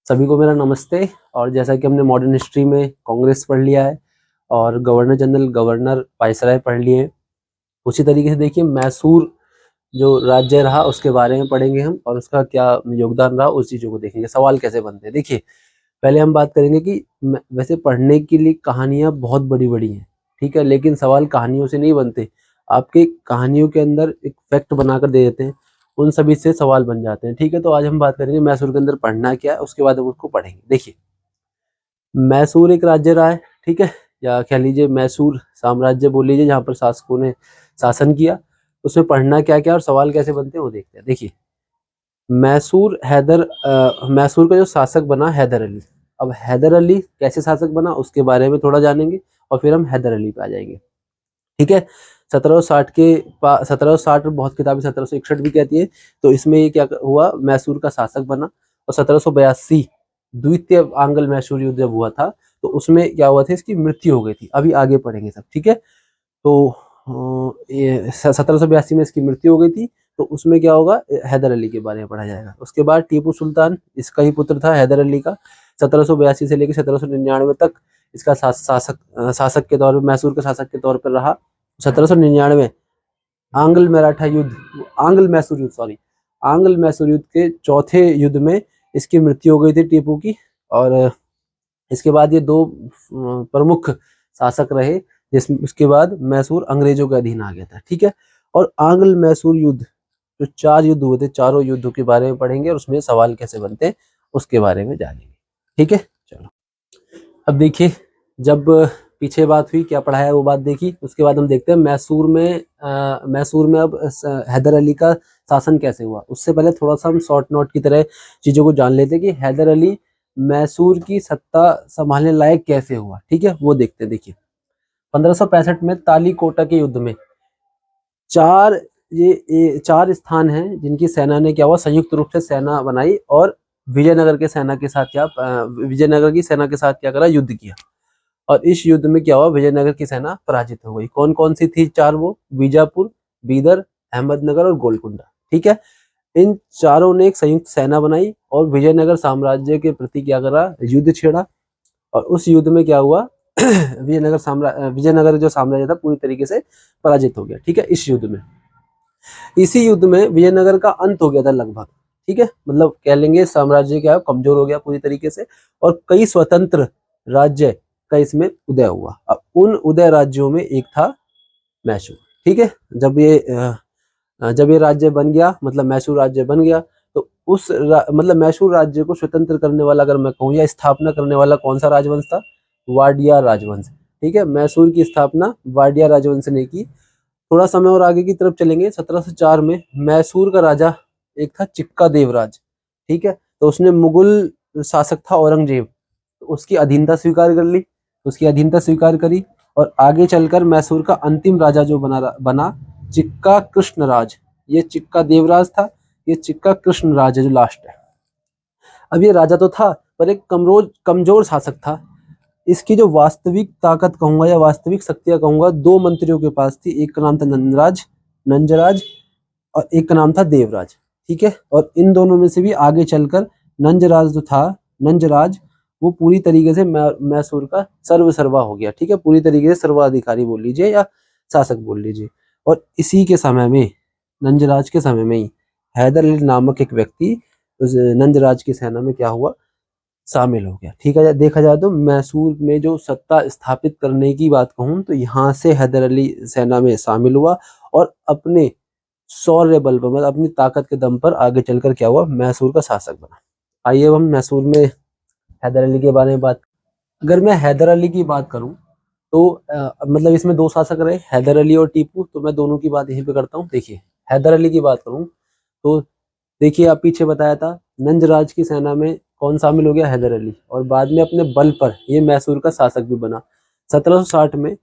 सभी को मेरा नमस्ते। और जैसा कि हमने मॉडर्न हिस्ट्री में कांग्रेस पढ़ लिया है और गवर्नर जनरल, गवर्नर, वायसराय पढ़ लिए हैं, उसी तरीके से देखिए मैसूर जो राज्य रहा उसके बारे में पढ़ेंगे हम और उसका क्या योगदान रहा उस चीज़ों को देखेंगे। सवाल कैसे बनते हैं देखिए, पहले हम बात करेंगे कि वैसे पढ़ने के लिए कहानियाँ बहुत बड़ी बड़ी हैं, ठीक है, लेकिन सवाल कहानियों से नहीं बनते। आपके कहानियों के अंदर एक फैक्ट बनाकर दे देते हैं, उन सभी से सवाल बन जाते हैं, ठीक है। तो आज हम बात करेंगे मैसूर के अंदर पढ़ना क्या है, उसके बाद हम उसको पढ़ेंगे। देखिए, मैसूर एक राज्य रहा है, ठीक है, या कह लीजिए मैसूर साम्राज्य बोल लीजिए, जहाँ पर शासकों ने शासन किया। उसमें पढ़ना क्या क्या और सवाल कैसे बनते हैं वो देखते हैं। देखिए, मैसूर का जो शासक बना हैदर अली। अब हैदर अली कैसे शासक बना उसके बारे में थोड़ा जानेंगे और फिर हम हैदर अली पे आ जाएंगे, ठीक है। 1760 बहुत किताबें 1761 भी कहती है। तो इसमें ये क्या हुआ, मैसूर का शासक बना। और 1782 द्वितीय आंग्ल मैसूर युद्ध जब हुआ था तो उसमें क्या हुआ था, इसकी मृत्यु हो गई थी। अभी आगे पढ़ेंगे सब, ठीक है। तो ये 1782 में इसकी मृत्यु हो गई थी। तो उसमें क्या होगा, हैदर अली के बारे में पढ़ा जाएगा। उसके बाद टीपू सुल्तान, इसका ही पुत्र था हैदर अली का। 1782 से लेकर 1799 तक इसका शासक के तौर पर, मैसूर के शासक के तौर पर रहा। 1799 आंग्ल मैसूर युद्ध के चौथे युद्ध में इसकी मृत्यु हो गई थी टीपू की। और इसके बाद ये दो प्रमुख शासक रहे, जिसमें उसके बाद मैसूर अंग्रेजों के अधीन आ गया था, ठीक है। और आंग्ल मैसूर युद्ध, जो 4 युद्ध हुए थे, चारों युद्धों के बारे में पढ़ेंगे और उसमें सवाल कैसे बनते हैं उसके बारे में जानेंगे, ठीक है। चलो, अब देखिए, जब पीछे बात हुई क्या पढ़ाया वो बात देखी, उसके बाद हम देखते हैं मैसूर में अब हैदर अली का शासन कैसे हुआ। उससे पहले थोड़ा सा हम शॉर्ट नोट की तरह चीजों को जान लेते हैं कि हैदर अली मैसूर की सत्ता संभालने लायक कैसे हुआ, ठीक है, वो देखते हैं। देखिए, 1565 में तालीकोटा के युद्ध में चार स्थान हैं जिनकी सेना ने क्या हुआ, संयुक्त रूप से सेना बनाई और विजयनगर की सेना के साथ क्या करा, युद्ध किया। और इस युद्ध में क्या हुआ, विजयनगर की सेना पराजित हो गई। कौन कौन सी थी चार, वो बीजापुर, बीदर, अहमदनगर और गोलकुंडा, ठीक है। इन चारों ने एक संयुक्त सेना बनाई और विजयनगर साम्राज्य के प्रति क्या करा, युद्ध छेड़ा। और उस युद्ध में क्या हुआ, विजयनगर जो साम्राज्य था पूरी तरीके से पराजित हो गया, ठीक है। इसी युद्ध में विजयनगर का अंत हो गया था लगभग, ठीक है। मतलब कह लेंगे साम्राज्य क्या है, कमजोर हो गया पूरी तरीके से और कई स्वतंत्र राज्य का इसमें उदय हुआ। अब उन उदय राज्यों में एक था मैसूर, ठीक है। जब ये राज्य बन गया, मतलब मैसूर राज्य बन गया, तो मतलब मैसूर राज्य को स्वतंत्र करने वाला अगर मैं कहूँ या स्थापना करने वाला कौन सा राजवंश था, वाडिया राजवंश, ठीक है। मैसूर की स्थापना वाडिया राजवंश ने की। थोड़ा समय और आगे की तरफ चलेंगे, 1704 में मैसूर का राजा एक था चिक्का देवराज, ठीक है। तो उसने मुगल शासक था औरंगजेब, तो उसकी अधीनता स्वीकार करी और आगे चलकर मैसूर का अंतिम राजा जो बना चिक्का कृष्णराज। ये चिक्का देवराज था, ये चिक्का कृष्णराज है जो लास्ट है। अब ये राजा तो था पर एक कमजोर शासक था। इसकी जो वास्तविक ताकत कहूंगा या वास्तविक शक्तियां कहूंगा, दो मंत्रियों के पास थी। एक का नाम था नंजराज और एक का नाम था देवराज, ठीक है। और इन दोनों में से भी आगे चलकर नंजराज वो पूरी तरीके से मैसूर का सर्वा हो गया, ठीक है। पूरी तरीके से सर्वाधिकारी बोल लीजिए या शासक बोल लीजिए। और इसी के समय में, नंजराज के समय में ही हैदर अली नामक एक व्यक्ति उस नंजराज की सेना में क्या हुआ, शामिल हो गया, ठीक है। देखा जाए तो मैसूर में जो सत्ता स्थापित करने की बात कहूँ तो यहाँ से हैदर अली सेना में शामिल हुआ और अपने शौर्य बल पर, मतलब अपनी ताकत के दम पर आगे चलकर क्या हुआ, मैसूर का शासक बना। आइए अब हम मैसूर में हैदर अली के बारे में बात। अगर मैं हैदर अली की बात करूं तो मतलब इसमें दो शासक रहे, हैदर अली और टीपू, तो मैं दोनों की बात यहीं पे करता हूँ। देखिए, हैदर अली की बात करूं तो देखिए, आप पीछे बताया था नंजराज की सेना में कौन शामिल हो गया, हैदर अली, और बाद में अपने बल पर ये मैसूर का शासक भी बना। 1760 में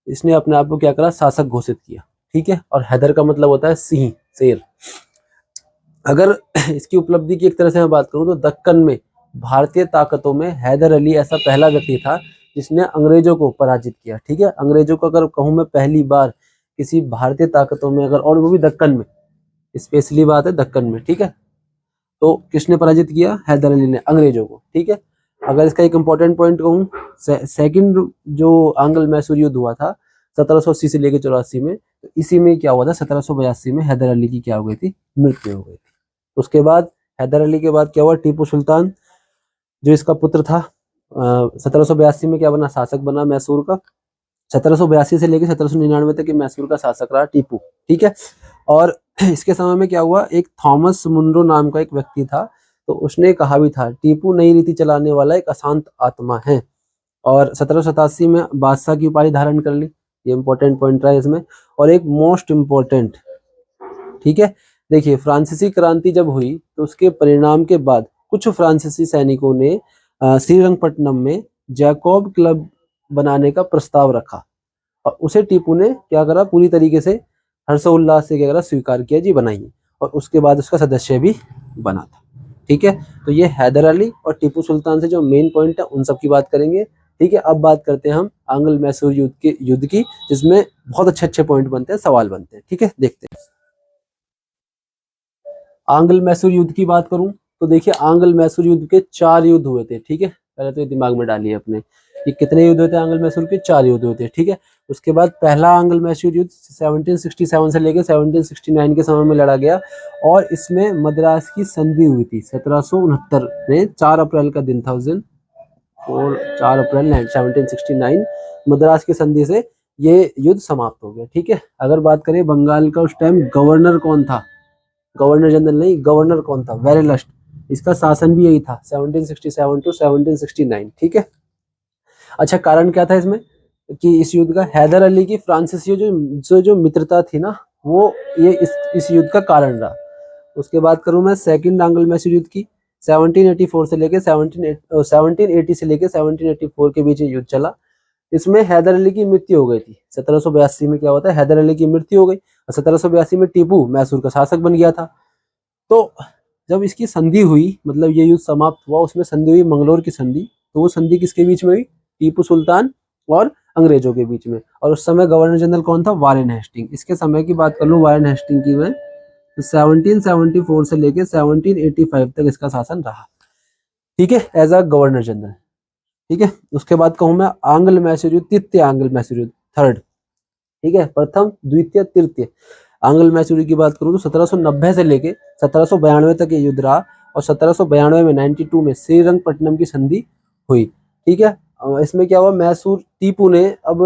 इसने अपने आप को क्या करा, शासक घोषित किया, ठीक है। और हैदर का मतलब होता है सिंह, शेर। अगर इसकी उपलब्धि की एक तरह से मैं बात करूं तो दक्कन में भारतीय ताकतों में हैदर अली ऐसा पहला व्यक्ति था जिसने अंग्रेजों को पराजित किया, ठीक है। अंग्रेजों को अगर कहूं मैं पहली बार किसी भारतीय ताकतों में, अगर, और वो भी दक्कन में, स्पेशली बात है दक्कन में, ठीक है। तो किसने पराजित किया? हैदर अली ने, अंग्रेजों को। ठीक है, अगर इसका एक इंपॉर्टेंट पॉइंट कहूँ, सेकंड जो आंग्ल मैसूर युद्ध हुआ था 1780 से लेकर 84 में, तो इसी में क्या हुआ था, 1782 में हैदर अली की क्या हो गई थी? मृत्यु हो गई थी। उसके बाद हैदर अली के बाद क्या हुआ? टीपू सुल्तान जो इसका पुत्र था 1782 में क्या बना? शासक बना मैसूर का। 1782 से लेकर 1799 तक ये मैसूर का शासक रहा टीपू। ठीक है, और इसके समय में क्या हुआ, एक थॉमस मुनरो नाम का एक व्यक्ति था, तो उसने कहा भी था टीपू नई रीति चलाने वाला एक अशांत आत्मा है, और 1787 में बादशाह की उपाधि धारण कर ली। ये इंपॉर्टेंट पॉइंट रहा इसमें। और एक मोस्ट इम्पोर्टेंट, ठीक है, देखिए फ्रांसीसी क्रांति जब हुई तो उसके परिणाम के बाद कुछ फ्रांसीसी सैनिकों ने श्रीरंगपट्टनम में जैकोब क्लब बनाने का प्रस्ताव रखा, और उसे टीपू ने क्या करा? पूरी तरीके से हर्षोल्लास से क्या करा? स्वीकार किया, जी बनाइए, और उसके बाद उसका सदस्य भी बना था। ठीक है, तो ये हैदर अली और टीपू सुल्तान से जो मेन पॉइंट है उन सब की बात करेंगे। ठीक है, अब बात करते हैं हम आंग्ल मैसूर युद्ध की, जिसमें बहुत अच्छे अच्छे पॉइंट बनते हैं, सवाल बनते हैं। ठीक है, देखते हैं। आंग्ल मैसूर युद्ध की बात करूं तो देखिए, आंग्ल मैसूर युद्ध के 4 युद्ध हुए थे। ठीक है, पहले तो ये दिमाग में डालिए अपने कि कितने युद्ध हुए थे आंग्ल मैसूर के? 4 युद्ध हुए थे। ठीक है, उसके बाद पहला आंग्ल मैसूर युद्ध 1767 से लेकर 1769 के समय में लड़ा गया, और इसमें मद्रास की संधि हुई थी 1769 में। 4 अप्रैल का दिन था उस दिन, और 4 अप्रैल 1769 मद्रास की संधि से ये युद्ध समाप्त हो गया। ठीक है, अगर बात करें बंगाल का उस टाइम गवर्नर कौन था, गवर्नर जनरल नहीं, गवर्नर कौन था? वेरेलस्ट। इसका शासन भी यही था 1767 टू 1769। ठीक है, अच्छा, कारण क्या था इसमें कि इस युद्ध का? हैदर अली की फ्रांसीसियों जो मित्रता थी ना, वो ये इस युद्ध का कारण रहा। उसके बाद करूं मैं सेकंड आंग्ल मैसूर युद्ध की, 1784 से लेके 1780 से लेके 1784 के बीच ये युद्ध चला। इसमें हैदर अली की मृत्यु हो गई थी। 1782 में क्या होता है? हैदर अली की मृत्यु हो गई, और 1782 में टीपू मैसूर का शासक बन गया था। तो जब इसकी संधि हुई, मतलब ये युद्ध समाप्त हुआ, उसमें संधि हुई मंगलोर की संधि। तो वो संधि किसके बीच में हुई? टीपू सुल्तान और अंग्रेजों के बीच में। और उस समय गवर्नर जनरल कौन था? Warren Hasting. इसके समय की बात कर लूं वारेन हेस्टिंग की मैं, तो 1774 से लेके 1785 तक इसका शासन रहा। ठीक है, एज अ गवर्नर जनरल। ठीक है, उसके बाद कहूं मैं आंग्ल मैसूर युद्ध, तृतीय आंग्ल मैसूर युद्ध, थर्ड। ठीक है, प्रथम द्वितीय तृतीय आंग्ल मैसूरी की बात करूं तो 1790 से लेके 1792 तक ये युद्ध रहा, और 1792 में 92 में श्रीरंगपट्टनम की संधि हुई। ठीक है, इसमें क्या हुआ? मैसूर टीपू ने, अब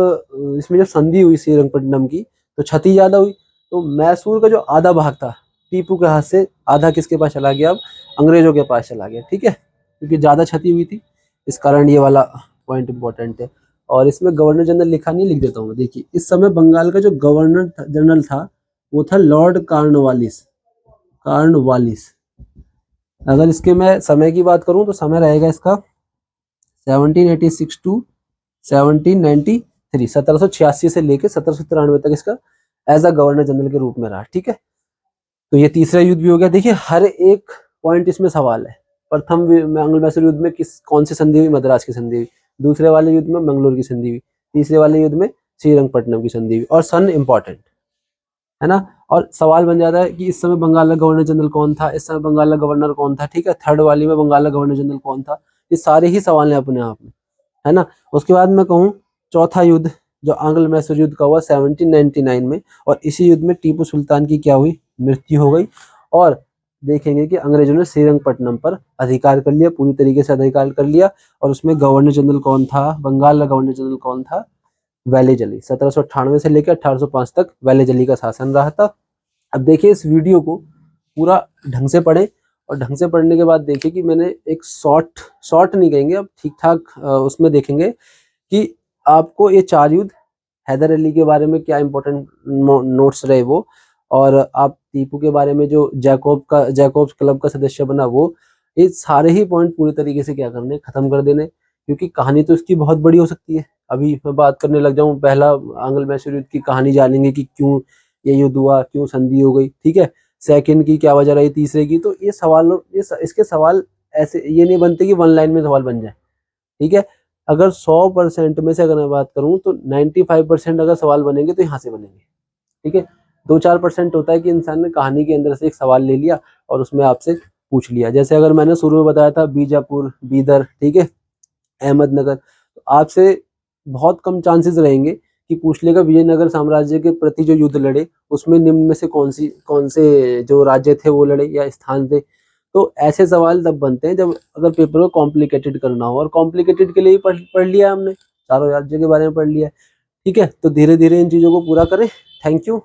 इसमें जब संधि हुई श्रीरंगपट्टनम की, तो क्षति ज्यादा हुई। तो मैसूर का जो आधा भाग था टीपू के हाथ से, आधा किसके पास चला गया? अब अंग्रेजों के पास चला गया। ठीक है, क्योंकि ज्यादा क्षति हुई थी, इस कारण ये वाला पॉइंट इंपॉर्टेंट है। और इसमें गवर्नर जनरल लिखा नहीं, लिख देता हूँ। देखिए, इस समय बंगाल का जो गवर्नर जनरल था वो था लॉर्ड कॉर्नवालिस। कॉर्नवालिस। अगर इसके मैं समय की बात करूं तो समय रहेगा इसका 1786 टू 1793, 1786 से लेकर 1793 तक इसका एज अ गवर्नर जनरल के रूप में रहा। ठीक है, तो ये तीसरा युद्ध भी हो गया। देखिए, हर एक पॉइंट इसमें सवाल है। प्रथम आंग्ल मैसूर युद्ध में कौन सी संधि हुई? मद्रास की संधि हुई। दूसरे वाले युद्ध में मंगलोर की संधि हुई। तीसरे वाले युद्ध में श्रीरंगपट्टनम की संधि हुई, और सन इंपॉर्टेंट है ना। और सवाल बन जाता है कि इस समय बंगाल का गवर्नर जनरल कौन था, इस समय बंगाल का गवर्नर कौन था। ठीक है, थर्ड वाली में बंगाल का गवर्नर जनरल कौन था। ये सारे ही सवाल हैं अपने आप में, है ना। उसके बाद मैं कहूँ चौथा युद्ध जो आंग्ल मैसूर युद्ध का हुआ 1799 में, और इसी युद्ध में टीपू सुल्तान की क्या हुई? मृत्यु हो गई। और देखेंगे कि अंग्रेजों ने श्रीरंगपट्टनम पर अधिकार कर लिया, पूरी तरीके से अधिकार कर लिया। और उसमें गवर्नर जनरल कौन था? बंगाल का गवर्नर जनरल कौन था? वेलेजली। 1798 से लेकर 1805 तक वेलेजली का शासन रहा था। अब देखिए, इस वीडियो को पूरा ढंग से पढ़ें, और ढंग से पढ़ने के बाद देखिए कि मैंने एक शॉर्ट नहीं कहेंगे, अब ठीक ठाक उसमें देखेंगे कि आपको ये 4 युद्ध, हैदर अली के बारे में क्या इंपॉर्टेंट नोट्स रहे वो, और आप टीपू के बारे में जो जैकोब क्लब का सदस्य बना वो, ये सारे ही पॉइंट पूरी तरीके से क्या करने, खत्म कर देने। क्योंकि कहानी तो इसकी बहुत बड़ी हो सकती है। अभी मैं बात करने लग जाऊं, पहला आंग्ल मैसूर युद्ध की कहानी जानेंगे कि क्यों ये युद्ध हुआ, क्यों संधि हो गई। ठीक है, सेकंड की क्या वजह रही, तीसरे की। तो ये सवाल, इसके सवाल ऐसे ये नहीं बनते कि 1 लाइन में सवाल बन जाए। ठीक है, अगर 100% में से अगर मैं बात करूं तो 95% अगर सवाल बनेंगे तो यहाँ से बनेंगे। ठीक है, 2-4% होता है कि इंसान ने कहानी के अंदर से एक सवाल ले लिया और उसमें आपसे पूछ लिया। जैसे अगर मैंने शुरू में बताया था बीजापुर, बीदर, ठीक है, अहमदनगर, तो आपसे बहुत कम चांसेस रहेंगे कि पूछ लेगा विजयनगर साम्राज्य के प्रति जो युद्ध लड़े उसमें निम्न में से कौन से जो राज्य थे वो लड़े या स्थान थे। तो ऐसे सवाल तब बनते हैं जब अगर पेपर को कॉम्प्लिकेटेड करना हो, और कॉम्प्लिकेटेड के लिए ही पढ़ लिया हमने, चारों राज्यों के बारे में पढ़ लिया है। ठीक है, तो धीरे धीरे इन चीज़ों को पूरा करें। Thank you.